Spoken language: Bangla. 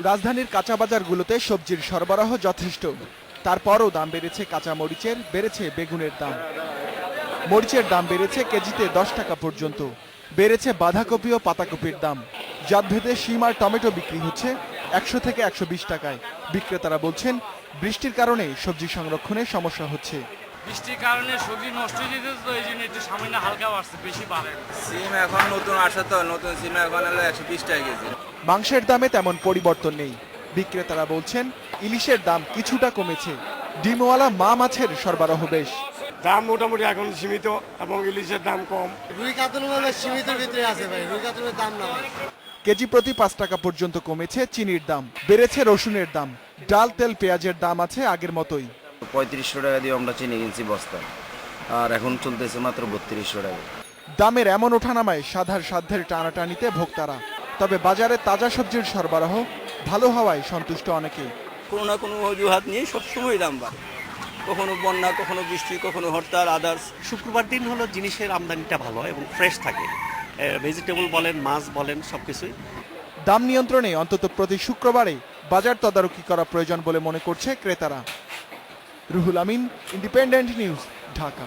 রাজধানীর কাঁচা বাজারগুলোতে সবজির সরবরাহ যথেষ্ট, তারপরও দাম বেড়েছে কাঁচা মরিচের, বেড়েছে বেগুনের দাম। মরিচের দাম বেড়েছে কেজিতে 10 টাকা পর্যন্ত। বেড়েছে বাঁধাকপি ও পাতাকপির দাম। জাতভেদে শিম আর টমেটো বিক্রি হচ্ছে 100 থেকে 120 টাকায়। বিক্রেতারা বলছেন, বৃষ্টির কারণে সবজি সংরক্ষণে সমস্যা হচ্ছে। বৃষ্টির কারণে সবজি নষ্ট হয়ে যেতে, তো এই জন্য একটু সামান্য হালকা বাড়ছে, বেশি বাড়ে। সিম এখন নতুন আসে, তো নতুন সিম এখন হলো 120 টাকা কেজি। মাংসের দামে তেমন পরিবর্তন নেই। বিক্রেতারা বলছেন, ইলিশের দাম কিছুটা কমেছে। ডিমওয়ালা মা মাছের সরবরাহ বেশ। দাম মোটামুটি এখন সীমিত এবং ইলিশের দাম কম। রুই কাতল সীমিতের ভিতরে আছে ভাই, রুই কাতলের দাম না ভাই। কেজি প্রতি 5 টাকা পর্যন্ত কমেছে চিনির দাম। বেড়েছে রসুনের দাম। ডাল, তেল, পেঁয়াজের দাম আছে আগের মতোই। 3500 টাকা দিয়ে আমরা চিনি কিনছি বস্তা, আর এখন চলতেছে মাত্র 3200 টাকা। দামের এমন ওঠানামায় সাধ্যের টানাটানিতে ভোক্তারা। তবে বাজারে তাজা সবজির সরবরাহ ভালো হওয়ায় সন্তুষ্ট অনেকেই। কোনো না কোনো অজুহাত নিয়ে সবসময় দাম বাড়ে, কখনো বন্যা, কখনো বৃষ্টি, কখনো হরতাল, আদার্স। শুক্রবার দিন হলো জিনিসের আমদানিটা ভালো এবং ফ্রেশ থাকে, ভেজিটেবল বলেন, মাছ বলেন, সবকিছুই। দাম নিয়ন্ত্রণে অন্তত প্রতি শুক্রবারে বাজার তদারকি করা প্রয়োজন বলে মনে করছে ক্রেতারা। Ruhul Amin, independent news, Dhaka.